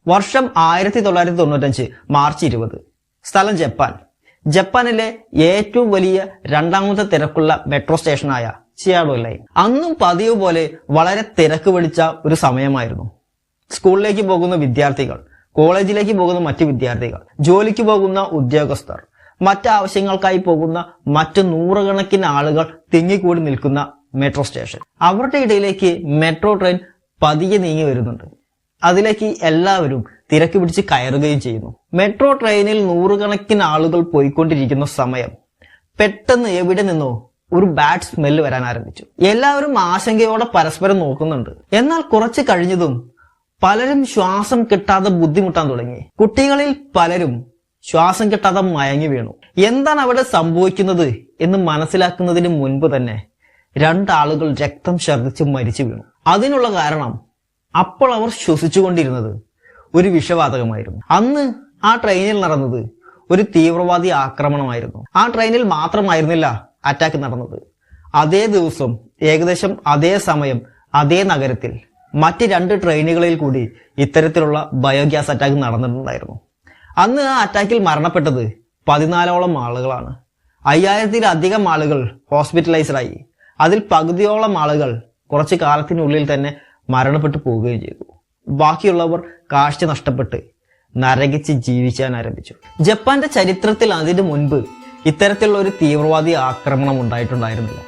വർഷം 1995 മാർച്ച് 20. സ്ഥലം ജപ്പാൻ. ജപ്പാനിലെ ഏറ്റവും വലിയ രണ്ടാമത്തെ തിരക്കുള്ള മെട്രോ സ്റ്റേഷനായ ചിയാഡോ ലൈൻ. അന്നും പതിവ് പോലെ വളരെ തിരക്ക് പിടിച്ച ഒരു സമയമായിരുന്നു. സ്കൂളിലേക്ക് പോകുന്ന വിദ്യാർത്ഥികൾ, കോളേജിലേക്ക് പോകുന്ന മറ്റ് വിദ്യാർത്ഥികൾ, ജോലിക്ക് പോകുന്ന ഉദ്യോഗസ്ഥർ, മറ്റാവശ്യങ്ങൾക്കായി പോകുന്ന മറ്റ് നൂറുകണക്കിന് ആളുകൾ തിങ്ങിക്കൂടി നിൽക്കുന്ന മെട്രോ സ്റ്റേഷൻ. അവരുടെ ഇടയിലേക്ക് മെട്രോ ട്രെയിൻ പതിയെ നീങ്ങി വരുന്നുണ്ട്. അതിലേക്ക് എല്ലാവരും തിരക്ക് പിടിച്ച് കയറുകയും ചെയ്യുന്നു. മെട്രോ ട്രെയിനിൽ നൂറുകണക്കിന് ആളുകൾ പോയിക്കൊണ്ടിരിക്കുന്ന സമയം പെട്ടെന്ന് എവിടെ നിന്നോ ഒരു ബാഡ് സ്മെല്ല് വരാൻ ആരംഭിച്ചു. എല്ലാവരും ആശങ്കയോടെ പരസ്പരം നോക്കുന്നുണ്ട്. എന്നാൽ കുറച്ച് കഴിഞ്ഞതും പലരും ശ്വാസം കിട്ടാതെ ബുദ്ധിമുട്ടാൻ തുടങ്ങി. കുട്ടികളിൽ പലരും ശ്വാസം കിട്ടാതെ മയങ്ങി വീണു. എന്താണ് അവിടെ സംഭവിക്കുന്നത് എന്ന് മനസ്സിലാക്കുന്നതിന് മുൻപ് തന്നെ 2 ആളുകൾ രക്തം ഛർദ്ദിച്ച് മരിച്ചു വീണു. അതിനുള്ള കാരണം അപ്പോൾ അവർ ശ്വസിച്ചുകൊണ്ടിരുന്നത് ഒരു വിഷവാതകമായിരുന്നു. അന്ന് ആ ട്രെയിനിൽ നടന്നത് ഒരു തീവ്രവാദി ആക്രമണമായിരുന്നു. ആ ട്രെയിനിൽ മാത്രമായിരുന്നില്ല അറ്റാക്ക് നടന്നത്. അതേ ദിവസം ഏകദേശം അതേ സമയം അതേ നഗരത്തിൽ മറ്റ് 2 ട്രെയിനുകളിൽ കൂടി ഇത്തരത്തിലുള്ള ബയോഗ്യാസ് അറ്റാക്ക് നടന്നിട്ടുണ്ടായിരുന്നു. അന്ന് ആ അറ്റാക്കിൽ മരണപ്പെട്ടത് 14ഓളം ആളുകളാണ്. 5000-ലധികം ആളുകൾ ഹോസ്പിറ്റലൈസ്ഡായി. അതിൽ പകുതിയോളം ആളുകൾ കുറച്ചു കാലത്തിനുള്ളിൽ തന്നെ മരണപ്പെട്ടു പോവുകയും ചെയ്തു. ബാക്കിയുള്ളവർ കാഴ്ച നഷ്ടപ്പെട്ട് നരകിച്ച് ജീവിക്കാൻ ആരംഭിച്ചു. ജപ്പാന്റെ ചരിത്രത്തിൽ അതിനു മുൻപ് ഇത്തരത്തിലുള്ള ഒരു തീവ്രവാദി ആക്രമണം ഉണ്ടായിട്ടുണ്ടായിരുന്നില്ല.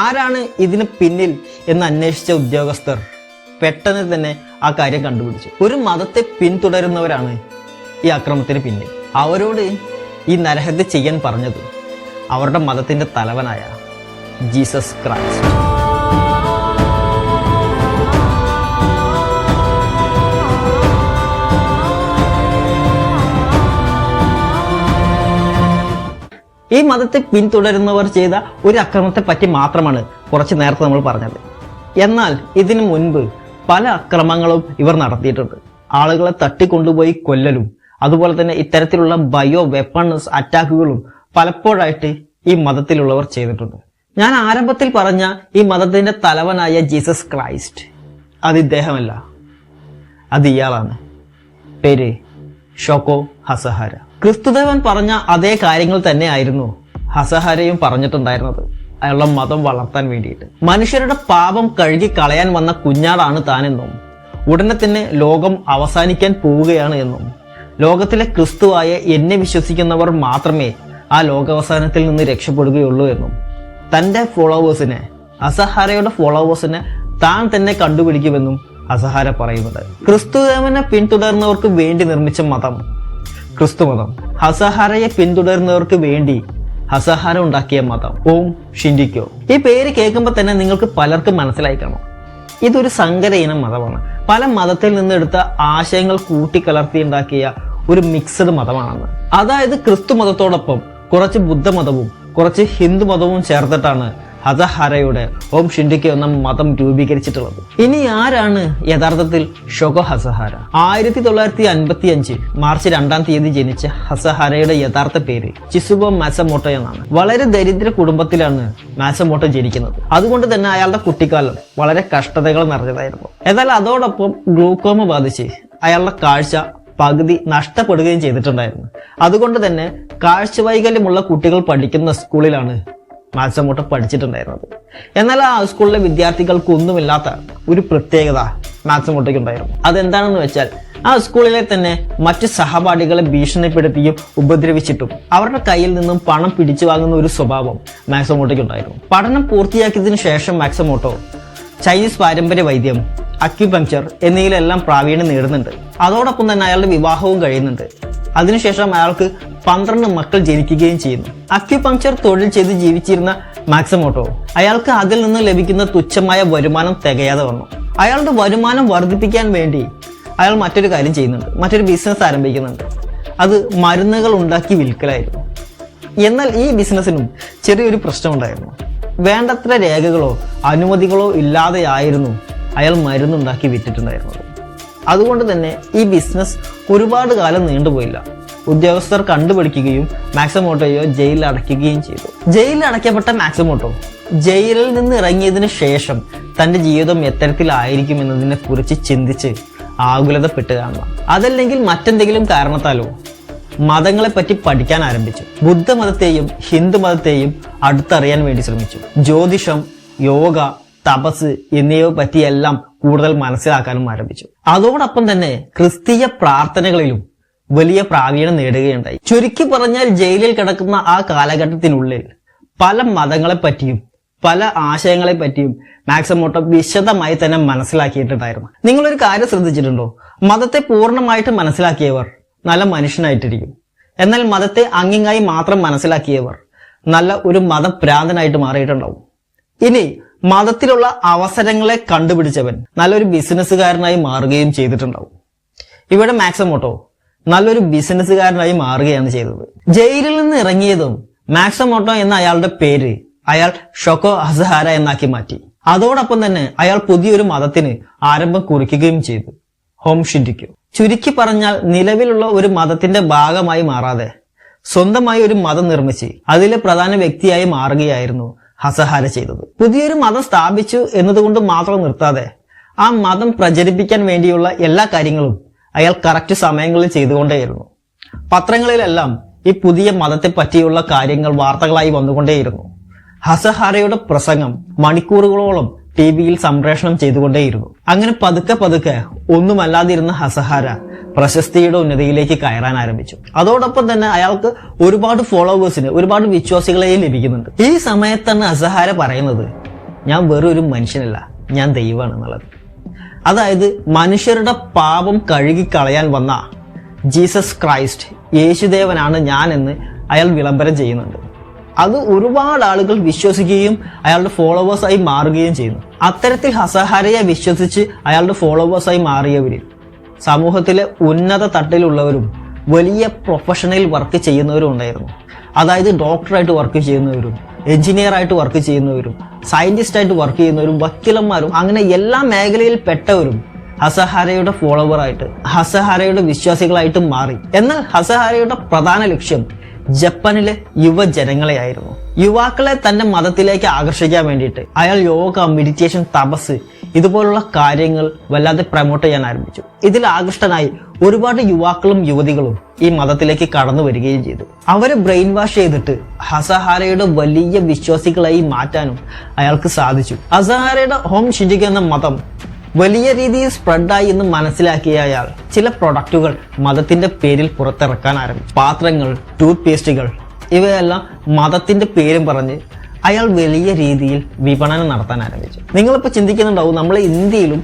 ആരാണ് ഇതിന് പിന്നിൽ എന്ന് അന്വേഷിച്ച ഉദ്യോഗസ്ഥർ പെട്ടെന്ന് തന്നെ ആ കാര്യം കണ്ടുപിടിച്ചു. ഒരു മതത്തെ പിന്തുടരുന്നവരാണ് ഈ അക്രമത്തിന് പിന്നിൽ. അവരോട് ഈ നരഹത്യ ചെയ്യാൻ പറഞ്ഞത് അവരുടെ മതത്തിന്റെ തലവനായ ജീസസ് ക്രൈസ്റ്റ്. ഈ മതത്തെ പിന്തുടരുന്നവർ ചെയ്ത ഒരു അക്രമത്തെ പറ്റി മാത്രമാണ് കുറച്ചു നേരത്തെ നമ്മൾ പറഞ്ഞത്. എന്നാൽ ഇതിനു മുൻപ് പല അക്രമങ്ങളും ഇവർ നടത്തിയിട്ടുണ്ട്. ആളുകളെ തട്ടിക്കൊണ്ടുപോയി കൊല്ലലും അതുപോലെ തന്നെ ഇത്തരത്തിലുള്ള ബയോ വെപ്പൺസ് അറ്റാക്കുകളും പലപ്പോഴായിട്ട് ഈ മതത്തിലുള്ളവർ ചെയ്തിട്ടുണ്ട്. ഞാൻ ആരംഭത്തിൽ പറഞ്ഞ ഈ മതത്തിന്റെ തലവനായ ജീസസ് ക്രൈസ്റ്റ്, അത് ഇദ്ദേഹമല്ല, അത് ഇയാളാണ്. പേര് ഷോക്കോ ഹസഹാര. ക്രിസ്തുദേവൻ പറഞ്ഞ അതേ കാര്യങ്ങൾ തന്നെയായിരുന്നു ഹസഹാരയും പറഞ്ഞിട്ടുണ്ടായിരുന്നത്. അയാളുടെ മതം വളർത്താൻ വേണ്ടിയിട്ട് മനുഷ്യരുടെ പാപം കഴുകി കളയാൻ വന്ന കുഞ്ഞാടാണ് താനെന്നും ഉടനെ തന്നെ ലോകം അവസാനിക്കാൻ പോവുകയാണ് എന്നും ലോകത്തിലെ ക്രിസ്തുവായ എന്നെ വിശ്വസിക്കുന്നവർ മാത്രമേ ആ ലോകാവസാനത്തിൽ നിന്ന് രക്ഷപ്പെടുകയുള്ളൂ എന്നും തന്റെ ഫോളോവേഴ്സിനെ, ഹസഹാരയുടെ ഫോളോവേഴ്സിനെ താൻ തന്നെ കണ്ടുപിടിക്കുമെന്നും ഹസഹാര പറയുന്നുണ്ട്. ക്രിസ്തുദേവനെ പിന്തുടർന്നവർക്ക് വേണ്ടി നിർമ്മിച്ച മതം ക്രിസ്തുമതം, ഹസഹാരയെ പിന്തുടരുന്നവർക്ക് വേണ്ടി ഹസഹാര ഉണ്ടാക്കിയ മതം ഓം ഷിൻഡിക്കോ. ഈ പേര് കേൾക്കുമ്പോൾ തന്നെ നിങ്ങൾക്ക് പലർക്കും മനസ്സിലായി കാണും, ഇതൊരു സങ്കര ഇനം മതമാണ്. പല മതത്തിൽ നിന്നെടുത്ത ആശയങ്ങൾ കൂട്ടിക്കലർത്തി ഉണ്ടാക്കിയ ഒരു മിക്സഡ് മതമാണെന്ന്. അതായത് ക്രിസ്തു മതത്തോടൊപ്പം കുറച്ച് ബുദ്ധമതവും കുറച്ച് ഹിന്ദു മതവും ചേർത്തിട്ടാണ് ഹസഹാരയുടെ ഓം ഷിൻഡിക്കോ എന്ന മതം രൂപീകരിച്ചിട്ടുള്ളത്. ഇനി ആരാണ് യഥാർത്ഥത്തിൽ ഷോക്കോ ഹസഹാര? 1955 മാർച്ച് 2 ജനിച്ച ഹസഹാരയുടെ യഥാർത്ഥ പേര് ചിസുബോ മാസമോട്ടോ എന്നാണ്. വളരെ ദരിദ്ര കുടുംബത്തിലാണ് മാസമോട്ടോ ജനിക്കുന്നത്. അതുകൊണ്ട് തന്നെ അയാളുടെ കുട്ടിക്കാലം വളരെ കഷ്ടതകൾ നിറഞ്ഞതായിരുന്നു. എന്നാൽ അതോടൊപ്പം ഗ്ലൂക്കോമ ബാധിച്ച് അയാളുടെ കാഴ്ച പകുതി നഷ്ടപ്പെടുകയും ചെയ്തിട്ടുണ്ടായിരുന്നു. അതുകൊണ്ട് തന്നെ കാഴ്ചവൈകല്യമുള്ള കുട്ടികൾ പഠിക്കുന്ന സ്കൂളിലാണ് മാസമോട്ടോ പഠിച്ചിട്ടുണ്ടായിരുന്നത്. എന്നാൽ ആ സ്കൂളിലെ വിദ്യാർത്ഥികൾക്ക് ഒന്നുമില്ലാത്ത ഒരു പ്രത്യേകത മാസമോട്ടോയ്ക്ക് ഉണ്ടായിരുന്നു. അതെന്താണെന്ന് വെച്ചാൽ ആ സ്കൂളിലെ തന്നെ മറ്റു സഹപാഠികളെ ഭീഷണിപ്പെടുത്തിയും ഉപദ്രവിച്ചിട്ടും അവരുടെ കയ്യിൽ നിന്നും പണം പിടിച്ചു വാങ്ങുന്ന ഒരു സ്വഭാവം മാസമോട്ടോയ്ക്ക് ഉണ്ടായിരുന്നു. പഠനം പൂർത്തിയാക്കിയതിനു ശേഷം മാസമോട്ടോ ചൈനീസ് പാരമ്പര്യ വൈദ്യം, അക്യുപങ്ക്ചർ എന്നിവയിലെല്ലാം പ്രാവീണ്യം നേടുന്നുണ്ട്. അതോടൊപ്പം തന്നെ അയാളുടെ വിവാഹവും കഴിയുന്നുണ്ട്. അതിനുശേഷം അയാൾക്ക് 12 മക്കൾ ജനിക്കുകയും ചെയ്യുന്നു. അക്യുപങ്ക്ചർ തൊഴിൽ ചെയ്ത് ജീവിച്ചിരുന്ന മാസമോട്ടോ അയാൾക്ക് അതിൽ നിന്ന് ലഭിക്കുന്ന തുച്ഛമായ വരുമാനം തികയാതെ വന്നു. അയാളുടെ വരുമാനം വർദ്ധിപ്പിക്കാൻ വേണ്ടി അയാൾ മറ്റൊരു കാര്യം ചെയ്യുന്നുണ്ട്, മറ്റൊരു ബിസിനസ് ആരംഭിക്കുന്നുണ്ട്. അത് മരുന്നുകൾ ഉണ്ടാക്കി വിൽക്കലായിരുന്നു. എന്നാൽ ഈ ബിസിനസ്സിനും ചെറിയൊരു പ്രശ്നമുണ്ടായിരുന്നു. വേണ്ടത്ര രേഖകളോ അനുമതികളോ ഇല്ലാതെയായിരുന്നു അയാൾ മരുന്നുണ്ടാക്കി വിറ്റിട്ടുണ്ടായിരുന്നത്. അതുകൊണ്ട് തന്നെ ഈ ബിസിനസ് ഒരുപാട് കാലം നീണ്ടുപോയില്ല. ഉദ്യോഗസ്ഥർ കണ്ടുപിടിക്കുകയും മാക്സമോട്ടോയെ ജയിലിൽ അടയ്ക്കുകയും ചെയ്തു. ജയിലിൽ അടയ്ക്കപ്പെട്ട മാക്സമോട്ടോ ജയിലിൽ നിന്ന് ഇറങ്ങിയതിനു ശേഷം തന്റെ ജീവിതം എത്തരത്തിലായിരിക്കും എന്നതിനെ കുറിച്ച് ചിന്തിച്ച് ആകുലതപ്പെട്ട് കാണുക. അതല്ലെങ്കിൽ മറ്റെന്തെങ്കിലും കാരണത്താലോ മതങ്ങളെപ്പറ്റി പഠിക്കാൻ ആരംഭിച്ചു. ബുദ്ധമതത്തെയും ഹിന്ദു മതത്തെയും അടുത്തറിയാൻ വേണ്ടി ശ്രമിച്ചു. ജ്യോതിഷം, യോഗ, തപസ് എന്നിവയെ പറ്റിയെല്ലാം കൂടുതൽ മനസ്സിലാക്കാനും ആരംഭിച്ചു. അതോടൊപ്പം തന്നെ ക്രിസ്തീയ പ്രാർത്ഥനകളിലും വലിയ പ്രാവീണ്യം നേടുകയുണ്ടായി. ചുരുക്കി പറഞ്ഞാൽ ജയിലിൽ കിടക്കുന്ന ആ കാലഘട്ടത്തിനുള്ളിൽ പല മതങ്ങളെപ്പറ്റിയും പല ആശയങ്ങളെ പറ്റിയും മാക്സിമോട്ടോ വിശദമായി തന്നെ മനസ്സിലാക്കിയിട്ടുണ്ടായിരുന്നു. നിങ്ങളൊരു കാര്യം ശ്രദ്ധിച്ചിട്ടുണ്ടോ? മതത്തെ പൂർണ്ണമായിട്ട് മനസ്സിലാക്കിയവർ നല്ല മനുഷ്യനായിട്ടിരിക്കും. എന്നാൽ മതത്തെ അങ്ങിങ്ങായി മാത്രം മനസ്സിലാക്കിയവർ നല്ല ഒരു മതഭ്രാന്തനായിട്ട് മാറിയിട്ടുണ്ടാവും. ഇനി മതത്തിലുള്ള അവസരങ്ങളെ കണ്ടുപിടിച്ചവൻ നല്ലൊരു ബിസിനസ്സുകാരനായി മാറുകയും ചെയ്തിട്ടുണ്ടാവും. ഇവിടെ മാക്സിമോട്ടോ നല്ലൊരു ബിസിനസ്സുകാരനായി മാറുകയാണ് ചെയ്തത്. ജയിലിൽ നിന്ന് ഇറങ്ങിയതും മാക്സിമോട്ടോ എന്ന അയാളുടെ പേര് അയാൾ ഷൊക്കോ അസഹാര എന്നാക്കി മാറ്റി. അതോടൊപ്പം തന്നെ അയാൾ പുതിയൊരു മതത്തിന് ആരംഭം കുറിക്കുകയും ചെയ്തു, ഹോം ഷിൻഡിക്യോ. ചുരുക്കി പറഞ്ഞാൽ നിലവിലുള്ള ഒരു മതത്തിന്റെ ഭാഗമായി മാറാതെ സ്വന്തമായി ഒരു മതം നിർമ്മിച്ച് അതിലെ പ്രധാന വ്യക്തിയായി മാറുകയായിരുന്നു അസഹാര ചെയ്തത്. പുതിയൊരു മതം സ്ഥാപിച്ചു എന്നതുകൊണ്ട് മാത്രം നിർത്താതെ ആ മതം പ്രചരിപ്പിക്കാൻ വേണ്ടിയുള്ള എല്ലാ കാര്യങ്ങളും അയാൾ കറക്റ്റ് സമയങ്ങളിൽ ചെയ്തുകൊണ്ടേയിരുന്നു. പത്രങ്ങളിലെല്ലാം ഈ പുതിയ മതത്തെ പറ്റിയുള്ള കാര്യങ്ങൾ വാർത്തകളായി വന്നുകൊണ്ടേയിരുന്നു. അസഹാരയുടെ പ്രസംഗം മണിക്കൂറുകളോളം ടിവിയിൽ സംപ്രേഷണം ചെയ്തുകൊണ്ടേയിരുന്നു. അങ്ങനെ പതുക്കെ പതുക്കെ ഒന്നുമല്ലാതിരുന്ന അസഹാര പ്രശസ്തിയുടെ ഉന്നതിയിലേക്ക് കയറാൻ ആരംഭിച്ചു. അതോടൊപ്പം തന്നെ അയാൾക്ക് ഒരുപാട് ഫോളോവേഴ്സിന്, ഒരുപാട് വിശ്വാസികളെയും ലഭിക്കുന്നുണ്ട്. ഈ സമയത്താണ് അസഹാര പറയുന്നത്, ഞാൻ വെറൊരു മനുഷ്യനല്ല, ഞാൻ ദൈവമാണ് എന്നുള്ളത്. അതായത് മനുഷ്യരുടെ പാപം കഴുകിക്കളയാൻ വന്ന ജീസസ് ക്രൈസ്റ്റ്, യേശുദേവനാണ് ഞാൻ എന്ന് അയാൾ വിളംബരം ചെയ്യുന്നുണ്ട്. അത് ഒരുപാട് ആളുകൾ വിശ്വസിക്കുകയും അയാളുടെ ഫോളോവേഴ്സായി മാറുകയും ചെയ്യുന്നു. അത്തരത്തിൽ അസഹാരയെ വിശ്വസിച്ച് അയാളുടെ ഫോളോവേഴ്സായി മാറിയവരിൽ സമൂഹത്തിലെ ഉന്നത തട്ടിലുള്ളവരും വലിയ പ്രൊഫഷണൽ വർക്ക് ചെയ്യുന്നവരും ഉണ്ടായിരുന്നു. അതായത് ഡോക്ടറായിട്ട് വർക്ക് ചെയ്യുന്നവരും, എഞ്ചിനീയർ ആയിട്ട് വർക്ക് ചെയ്യുന്നവരും, സയന്റിസ്റ്റ് ആയിട്ട് വർക്ക് ചെയ്യുന്നവരും, വക്കീലന്മാരും, അങ്ങനെ എല്ലാ മേഖലയിൽ പെട്ടവരും അസഹാരയുടെ ഫോളോവറായിട്ട്, അസഹാരയുടെ വിശ്വാസികളായിട്ട് മാറി. എന്നാൽ അസഹാരയുടെ പ്രധാന ലക്ഷ്യം ജപ്പാനിലെ യുവജനങ്ങളെയായിരുന്നു. യുവാക്കളെ തന്റെ മതത്തിലേക്ക് ആകർഷിക്കാൻ വേണ്ടിയിട്ട് അയാൾ യോഗ, മെഡിറ്റേഷൻ, തപസ് ഇതുപോലുള്ള കാര്യങ്ങൾ വല്ലാതെ പ്രമോട്ട് ചെയ്യാൻ ആരംഭിച്ചു. ഇതിൽ ആകൃഷ്ടനായി ഒരുപാട് യുവാക്കളും യുവതികളും ഈ മതത്തിലേക്ക് കടന്നു വരികയും ചെയ്തു. അവരെ ബ്രെയിൻ വാഷ് ചെയ്തിട്ട് അസഹാരയുടെ വലിയ വിശ്വാസികളായി മാറ്റാനും അയാൾക്ക് സാധിച്ചു. അസഹാരയുടെ ഹോം ഷിൻഡിക്യോ എന്ന മതം വലിയ രീതിയിൽ സ്പ്രെഡായി എന്ന് മനസ്സിലാക്കിയ അയാൾ ചില പ്രൊഡക്റ്റുകൾ മതത്തിന്റെ പേരിൽ പുറത്തിറക്കാൻ ആരംഭിച്ചു. പാത്രങ്ങൾ, ടൂത്ത് പേസ്റ്റുകൾ ഇവയെല്ലാം മതത്തിന്റെ പേരും പറഞ്ഞ് അയാൾ വലിയ രീതിയിൽ വിപണനം നടത്താൻ ആരംഭിച്ചു. നിങ്ങളിപ്പോൾ ചിന്തിക്കുന്നുണ്ടാവും, നമ്മളെ ഇന്ത്യയിലും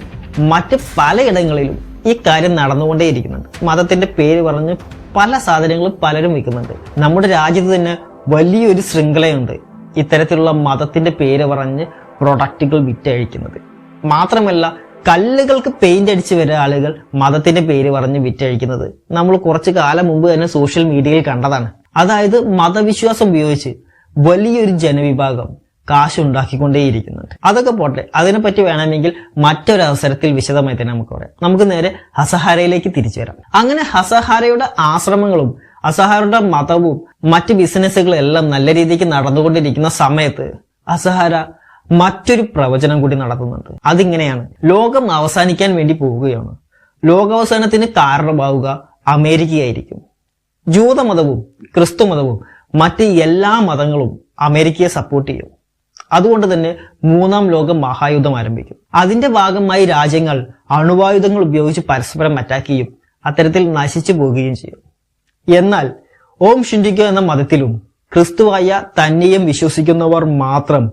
മറ്റ് പലയിടങ്ങളിലും ഈ കാര്യം നടന്നുകൊണ്ടേയിരിക്കുന്നുണ്ട്. മതത്തിന്റെ പേര് പറഞ്ഞ് പല സാധനങ്ങളും പലരും വിൽക്കുന്നുണ്ട്. നമ്മുടെ രാജ്യത്ത് തന്നെ വലിയൊരു ശൃംഖലയുണ്ട് ഇത്തരത്തിലുള്ള മതത്തിന്റെ പേര് പറഞ്ഞ് പ്രൊഡക്റ്റുകൾ വിറ്റഴിക്കുന്നത്. മാത്രമല്ല, കല്ലുകൾക്ക് പെയിന്റ് അടിച്ച് വരെ ആളുകൾ മതത്തിന്റെ പേര് പറഞ്ഞ് വിറ്റഴിക്കുന്നത് നമ്മൾ കുറച്ചു കാലം മുമ്പ് തന്നെ സോഷ്യൽ മീഡിയയിൽ കണ്ടതാണ്. അതായത് മതവിശ്വാസം ഉപയോഗിച്ച് വലിയൊരു ജനവിഭാഗം കാശുണ്ടാക്കിക്കൊണ്ടേയിരിക്കുന്നുണ്ട്. അതൊക്കെ പോട്ടെ, അതിനെപ്പറ്റി വേണമെങ്കിൽ മറ്റൊരവസരത്തിൽ വിശദമായി തന്നെ നമുക്ക് പറയാം. നമുക്ക് നേരെ അസഹാരയിലേക്ക് തിരിച്ചു വരാം. അങ്ങനെ അസഹാരയുടെ ആശ്രമങ്ങളും അസഹാരയുടെ മതവും മറ്റ് ബിസിനസ്സുകളും എല്ലാം നല്ല രീതിക്ക് നടന്നുകൊണ്ടിരിക്കുന്ന സമയത്ത് അസഹാര മറ്റൊരു പ്രവചനം കൂടി നടത്തുന്നുണ്ട്. അതിങ്ങനെയാണ്: ലോകം അവസാനിക്കാൻ വേണ്ടി പോവുകയാണ്. ലോകാവസാനത്തിന് കാരണമാവുക അമേരിക്കയായിരിക്കും. ജൂതമതവും ക്രിസ്തു മതവും മറ്റ് എല്ലാ മതങ്ങളും അമേരിക്കയെ സപ്പോർട്ട് ചെയ്യും. അതുകൊണ്ട് തന്നെ മൂന്നാം ലോക മഹായുദ്ധം ആരംഭിക്കും. അതിന്റെ ഭാഗമായി രാജ്യങ്ങൾ അണുവായുധങ്ങൾ ഉപയോഗിച്ച് പരസ്പരം അറ്റാക്ക് ചെയ്യും. അത്തരത്തിൽ നശിച്ചു പോവുകയും ചെയ്യും. എന്നാൽ ഓം ഷിൻഡിക്യോ എന്ന മതത്തിലും ക്രിസ്തുവായ തന്നെയും വിശ്വസിക്കുന്നവർ മാത്രം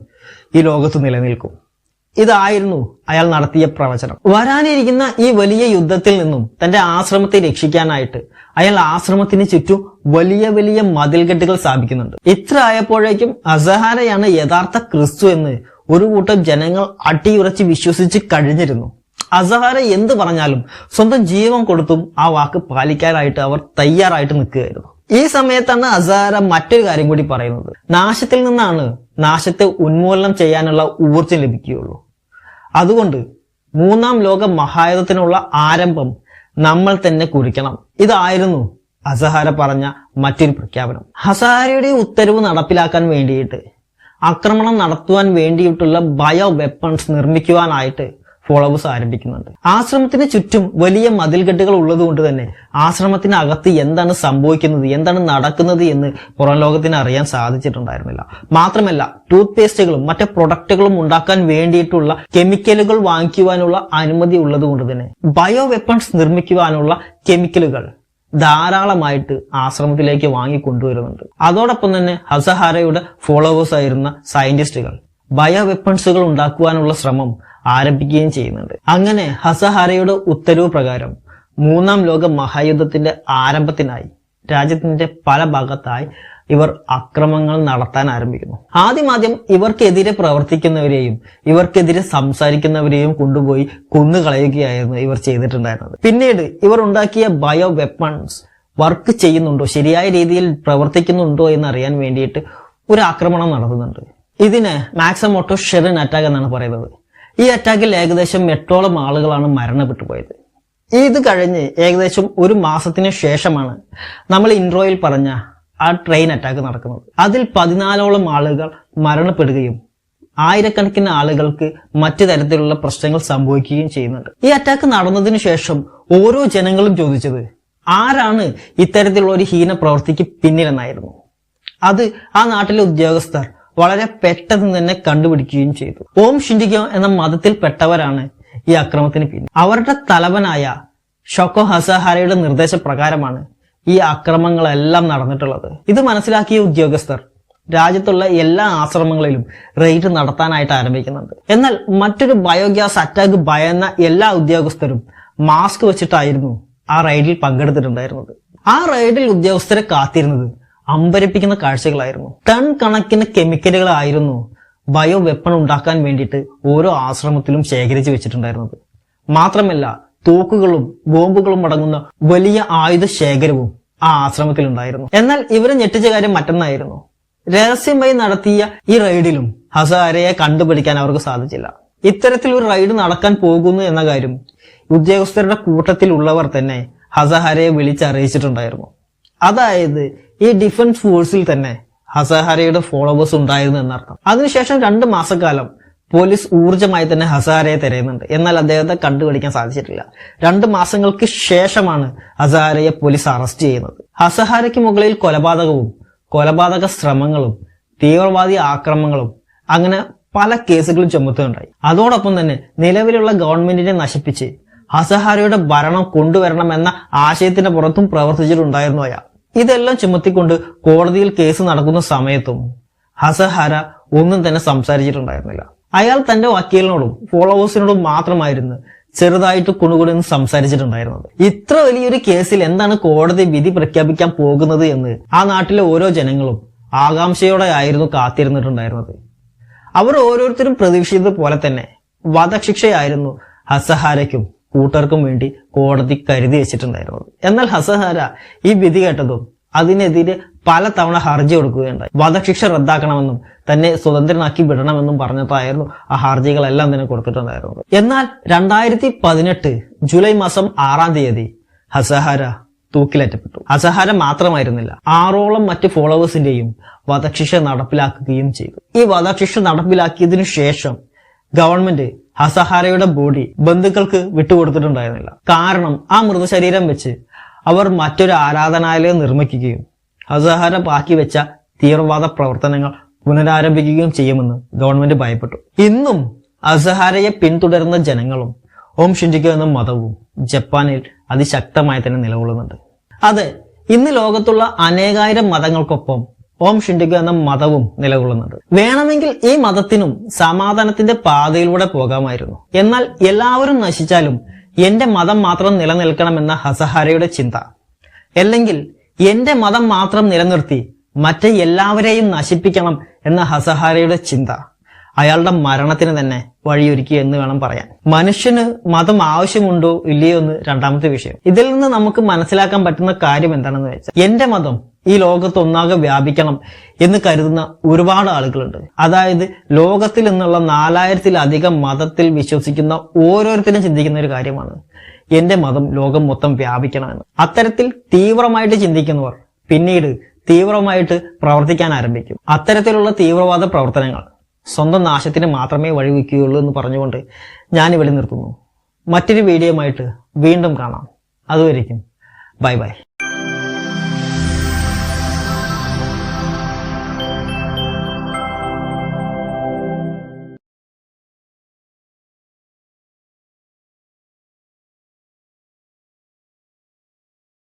ഈ ലോകത്ത് നിലനിൽക്കും. ഇതായിരുന്നു അയാൾ നടത്തിയ പ്രവചനം. വരാനിരിക്കുന്ന ഈ വലിയ യുദ്ധത്തിൽ നിന്നും തന്റെ ആശ്രമത്തെ രക്ഷിക്കാനായിട്ട് അയാൾ ആശ്രമത്തിന് ചുറ്റും വലിയ വലിയ മതിൽകെട്ടുകൾ സ്ഥാപിക്കുന്നുണ്ട്. ഇത്ര ആയപ്പോഴേക്കും അസഹാരയാണ് യഥാർത്ഥ ക്രിസ്തു എന്ന് ഒരു കൂട്ടം ജനങ്ങൾ അടിയുറച്ച് വിശ്വസിച്ച് കഴിഞ്ഞിരുന്നു. അസഹാര എന്ത് പറഞ്ഞാലും സ്വന്തം ജീവൻ കൊടുത്തും ആ വാക്ക് പാലിക്കാനായിട്ട് അവർ തയ്യാറായിട്ട് നിൽക്കുകയായിരുന്നു. ഈ സമയത്താണ് അസഹാര മറ്റൊരു കാര്യം കൂടി പറയുന്നത്: നാശത്തിൽ നിന്നാണ് നാശത്തെ ഉന്മൂലനം ചെയ്യാനുള്ള ഊർജം ലഭിക്കുകയുള്ളൂ. അതുകൊണ്ട് മൂന്നാം ലോക മഹായുദ്ധത്തിനുള്ള ആരംഭം നമ്മൾ തന്നെ കുറിക്കണം. ഇതായിരുന്നു അസഹാര പറഞ്ഞ മറ്റൊരു പ്രഖ്യാപനം. അസഹാരയുടെ ഉത്തരവ് നടപ്പിലാക്കാൻ വേണ്ടിയിട്ട്, ആക്രമണം നടത്തുവാൻ വേണ്ടിയിട്ടുള്ള ബയോ വെപ്പൺസ് നിർമ്മിക്കുവാനായിട്ട് ഫോളോവേഴ്സ് ആരംഭിക്കുന്നുണ്ട്. ആശ്രമത്തിന് ചുറ്റും വലിയ മതിൽകെട്ടുകൾ ഉള്ളതുകൊണ്ട് തന്നെ ആശ്രമത്തിനകത്ത് എന്താണ് സംഭവിക്കുന്നത്, എന്താണ് നടക്കുന്നത് എന്ന് പുറം ലോകത്തിന് അറിയാൻ സാധിച്ചിട്ടുണ്ടായിരുന്നില്ല. മാത്രമല്ല ടൂത്ത് പേസ്റ്റുകളും മറ്റ് പ്രൊഡക്റ്റുകളും ഉണ്ടാക്കാൻ വേണ്ടിയിട്ടുള്ള കെമിക്കലുകൾ വാങ്ങിക്കുവാനുള്ള അനുമതി ഉള്ളതുകൊണ്ട് തന്നെ ബയോ വെപ്പൺസ് നിർമ്മിക്കുവാനുള്ള കെമിക്കലുകൾ ധാരാളമായിട്ട് ആശ്രമത്തിലേക്ക് വാങ്ങിക്കൊണ്ടുവരുന്നുണ്ട്. അതോടൊപ്പം തന്നെ ഹസഹാരയുടെ ഫോളോവേഴ്സ് ആയിരുന്ന സയന്റിസ്റ്റുകൾ ബയോ വെപ്പൺസുകൾ ഉണ്ടാക്കുവാനുള്ള ശ്രമം ആരംഭിക്കുകയും ചെയ്യുന്നുണ്ട്. അങ്ങനെ ഹസഹാരയുടെ ഉത്തരവ് പ്രകാരം 3ാം ലോക മഹായുദ്ധത്തിന്റെ ആരംഭത്തിനായി രാജ്യത്തിന്റെ പല ഭാഗത്തായി ഇവർ അക്രമങ്ങൾ നടത്താൻ ആരംഭിക്കുന്നു. ആദ്യം ഇവർക്കെതിരെ പ്രവർത്തിക്കുന്നവരെയും ഇവർക്കെതിരെ സംസാരിക്കുന്നവരെയും കൊണ്ടുപോയി കൊന്നുകളയുകയായിരുന്നു ഇവർ ചെയ്തിട്ടുണ്ടായിരുന്നത്. പിന്നീട് ഇവർ ഉണ്ടാക്കിയ ബയോ വെപ്പൺസ് വർക്ക് ചെയ്യുന്നുണ്ടോ, ശരിയായ രീതിയിൽ പ്രവർത്തിക്കുന്നുണ്ടോ എന്നറിയാൻ വേണ്ടിയിട്ട് ഒരു ആക്രമണം നടത്തുന്നുണ്ട്. ഇതിന് മാക്സമോട്ടോ ഷെറിൻ അറ്റാക്ക് എന്നാണ് പറയുന്നത്. ഈ അറ്റാക്കിൽ ഏകദേശം 8ഓളം ആളുകളാണ് മരണപ്പെട്ടു പോയത്. ഇത് കഴിഞ്ഞ് ഏകദേശം 1 മാസത്തിന് ശേഷമാണ് നമ്മൾ ഇൻട്രോയിൽ പറഞ്ഞ ആ ട്രെയിൻ അറ്റാക്ക് നടക്കുന്നത്. അതിൽ 14ഓളം ആളുകൾ മരണപ്പെടുകയും ആയിരക്കണക്കിന് ആളുകൾക്ക് മറ്റു തരത്തിലുള്ള പ്രശ്നങ്ങൾ സംഭവിക്കുകയും ചെയ്യുന്നുണ്ട്. ഈ അറ്റാക്ക് നടന്നതിന് ശേഷം ഓരോ ജനങ്ങളും ചോദിച്ചത് ആരാണ് ഇത്തരത്തിലുള്ള ഒരു ഹീന പ്രവൃത്തിക്ക് പിന്നിലെന്നായിരുന്നു. അത് ആ നാട്ടിലെ ഉദ്യോഗസ്ഥർ വളരെ പെട്ടെന്ന് തന്നെ കണ്ടുപിടിക്കുകയും ചെയ്തു. ഓം ഷിൻഡിഗ്യോ എന്ന മതത്തിൽപ്പെട്ടവരാണ് ഈ അക്രമത്തിന് പിന്നിൽ. അവരുടെ തലവനായ ഷൊക്കോ ഹസഹാരയുടെ നിർദ്ദേശപ്രകാരമാണ് ഈ അക്രമങ്ങളെല്ലാം നടന്നിട്ടുള്ളത്. ഇത് മനസ്സിലാക്കിയ ഉദ്യോഗസ്ഥർ രാജ്യത്തുള്ള എല്ലാ ആശ്രമങ്ങളിലും റെയ്ഡ് നടത്താനായിട്ട് ആരംഭിക്കുന്നുണ്ട്. എന്നാൽ മറ്റൊരു ബയോഗ്യാസ് അറ്റാക്ക് ഭയന്ന എല്ലാ ഉദ്യോഗസ്ഥരും മാസ്ക് വെച്ചിട്ടായിരുന്നു ആ റെയ്ഡിൽ പങ്കെടുത്തിട്ടുണ്ടായിരുന്നത്. ആ റെയ്ഡിൽ ഉദ്യോഗസ്ഥരെ കാത്തിരുന്നത് അമ്പരപ്പിക്കുന്ന കാഴ്ചകളായിരുന്നു. ടൺ കണക്കിന് കെമിക്കലുകളായിരുന്നു ബയോ വെപ്പൺ ഉണ്ടാക്കാൻ വേണ്ടിയിട്ട് ഓരോ ആശ്രമത്തിലും ശേഖരിച്ചു വെച്ചിട്ടുണ്ടായിരുന്നത്. മാത്രമല്ല തോക്കുകളും ബോംബുകളും അടങ്ങുന്ന വലിയ ആയുധ ശേഖരവും ആ ആശ്രമത്തിലുണ്ടായിരുന്നു. എന്നാൽ ഇവരെ ഞെട്ടിച്ച കാര്യം മറ്റൊന്നായിരുന്നു. രഹസ്യമായി നടത്തിയ ഈ റെയ്ഡിലും ഹസഹാരയെ കണ്ടുപിടിക്കാൻ അവർക്ക് സാധിച്ചില്ല. ഇത്തരത്തിൽ ഒരു റെയ്ഡ് നടക്കാൻ പോകുന്നു എന്ന കാര്യം ഉദ്യോഗസ്ഥരുടെ കൂട്ടത്തിലുള്ളവർ തന്നെ ഹസഹാരയെ വിളിച്ചറിയിച്ചിട്ടുണ്ടായിരുന്നു. അതായത് ഈ ഡിഫൻസ് ഫോഴ്സിൽ തന്നെ ഹസഹാരയുടെ ഫോളോവേഴ്സ് ഉണ്ടായിരുന്നു എന്നർത്ഥം. അതിനുശേഷം 2 മാസക്കാലം പോലീസ് ഊർജ്ജമായി തന്നെ ഹസഹാരയെ തിരയുന്നുണ്ട്. എന്നാൽ അദ്ദേഹത്തെ കണ്ടുപിടിക്കാൻ സാധിച്ചിട്ടില്ല. 2 മാസങ്ങൾക്ക് ശേഷമാണ് ഹസഹാരയെ പോലീസ് അറസ്റ്റ് ചെയ്യുന്നത്. ഹസഹാരയ്ക്ക് മുകളിൽ കൊലപാതക ശ്രമങ്ങളും തീവ്രവാദി ആക്രമണങ്ങളും അങ്ങനെ പല കേസുകളും ചുമത്തുകയുണ്ടായി. അതോടൊപ്പം തന്നെ നിലവിലുള്ള ഗവൺമെന്റിനെ നശിപ്പിച്ച് ഹസഹാരയുടെ ഭരണം കൊണ്ടുവരണമെന്ന ആശയത്തിന്റെ പുറത്തും പ്രവർത്തിച്ചിട്ടുണ്ടായിരുന്നു അയാൾ. ഇതെല്ലാം ചുമത്തിക്കൊണ്ട് കോടതിയിൽ കേസ് നടക്കുന്ന സമയത്തും ഹസഹാര ഒന്നും തന്നെ സംസാരിച്ചിട്ടുണ്ടായിരുന്നില്ല. അയാൾ തന്റെ വക്കീലിനോടും ഫോളോവേഴ്സിനോടും മാത്രമായിരുന്നു ചെറുതായിട്ട് കുണുകുണെന്ന് സംസാരിച്ചിട്ടുണ്ടായിരുന്നത്. ഇത്ര വലിയൊരു കേസിൽ എന്താണ് കോടതി വിധി പ്രഖ്യാപിക്കാൻ പോകുന്നത് എന്ന് ആ നാട്ടിലെ ഓരോ ജനങ്ങളും ആകാംക്ഷയോടെ ആയിരുന്നു കാത്തിരുന്നിട്ടുണ്ടായിരുന്നത്. അവർ ഓരോരുത്തരും പ്രതീക്ഷിച്ചത് പോലെ തന്നെ വധശിക്ഷയായിരുന്നു ഹസഹാരയ്ക്കും കൂട്ടർക്കും വേണ്ടി കോടതി കരുതി വെച്ചിട്ടുണ്ടായിരുന്നത്. എന്നാൽ ഹസഹാര ഈ വിധി കേട്ടതും അതിനെതിരെ പല തവണ ഹർജി കൊടുക്കുകയുണ്ടായി. വധശിക്ഷ റദ്ദാക്കണമെന്നും തന്നെ സ്വതന്ത്രനാക്കി വിടണമെന്നും പറഞ്ഞിട്ടായിരുന്നു ആ ഹർജികളെല്ലാം തന്നെ കൊടുത്തിട്ടുണ്ടായിരുന്നത്. എന്നാൽ 2018 ജൂലൈ മാസം 6-ാം തീയതി ഹസഹാര തൂക്കിലേറ്റപ്പെട്ടു. ഹസഹാര മാത്രമായിരുന്നില്ല, 6ഓളം മറ്റ് ഫോളോവേഴ്സിന്റെയും വധശിക്ഷ നടപ്പിലാക്കുകയും ചെയ്തു. ഈ വധശിക്ഷ നടപ്പിലാക്കിയതിനു ശേഷം ഗവൺമെന്റ് ഹസഹാരയുടെ ബോഡി ബന്ധുക്കൾക്ക് വിട്ടുകൊടുത്തിട്ടുണ്ടായിരുന്നില്ല. കാരണം ആ മൃതശരീരം വെച്ച് അവർ മറ്റൊരു ആരാധനാലയം നിർമ്മിക്കുകയും ഹസഹാര ബാക്കി വെച്ച തീവ്രവാദ പ്രവർത്തനങ്ങൾ പുനരാരംഭിക്കുകയും ചെയ്യുമെന്ന് ഗവൺമെന്റ് ഭയപ്പെട്ടു. ഇന്നും ഹസഹാരയെ പിന്തുടരുന്ന ജനങ്ങളും ഓം ഷിൻഡിഗ്യോ എന്ന മതവും ജപ്പാനിൽ അതിശക്തമായി തന്നെ നിലകൊള്ളുന്നുണ്ട്. അതെ, ഇന്ന് ലോകത്തുള്ള അനേകായിരം മതങ്ങൾക്കൊപ്പം ഓം ഷിൻഡിഗ്യോ എന്ന മതവും നിലകൊള്ളുന്നുണ്ട്. വേണമെങ്കിൽ ഈ മതത്തിനും സമാധാനത്തിന്റെ പാതയിലൂടെ പോകാമായിരുന്നു. എന്നാൽ എല്ലാവരും നശിച്ചാലും എന്റെ മതം മാത്രം നിലനിൽക്കണമെന്ന ഹസഹാരയുടെ ചിന്ത, അല്ലെങ്കിൽ എന്റെ മതം മാത്രം നിലനിർത്തി മറ്റേ എല്ലാവരെയും നശിപ്പിക്കണം എന്ന ഹസഹാരയുടെ ചിന്ത അയാളുടെ മരണത്തിന് തന്നെ വഴിയൊരുക്കി എന്ന് വേണം പറയാൻ. മനുഷ്യന് മതം ആവശ്യമുണ്ടോ ഇല്ലയോ എന്ന് രണ്ടാമത്തെ വിഷയം. ഇതിൽ നിന്ന് നമുക്ക് മനസ്സിലാക്കാൻ പറ്റുന്ന കാര്യം എന്താണെന്ന് വെച്ചാൽ, എന്റെ മതം ഈ ലോകത്ത് ഒന്നാകെ വ്യാപിക്കണം എന്ന് കരുതുന്ന ഒരുപാട് ആളുകളുണ്ട്. അതായത് ലോകത്തിൽ നിന്നുള്ള 4000-ലധികം മതത്തിൽ വിശ്വസിക്കുന്ന ഓരോരുത്തരും ചിന്തിക്കുന്ന ഒരു കാര്യമാണ് എന്റെ മതം ലോകം മൊത്തം വ്യാപിക്കണമെന്ന്. അത്തരത്തിൽ തീവ്രമായിട്ട് ചിന്തിക്കുന്നവർ പിന്നീട് തീവ്രമായിട്ട് പ്രവർത്തിക്കാൻ ആരംഭിക്കും. അത്തരത്തിലുള്ള തീവ്രവാദ പ്രവർത്തനങ്ങൾ സ്വന്തം നാശത്തിന് മാത്രമേ വഴിവെക്കുകയുള്ളൂ എന്ന് പറഞ്ഞുകൊണ്ട് ഞാനിവിടെ നിർത്തുന്നു. മറ്റൊരു വീഡിയോയുമായിട്ട് വീണ്ടും കാണാം. അതുവരെയ്ക്കും ബൈ ബൈ.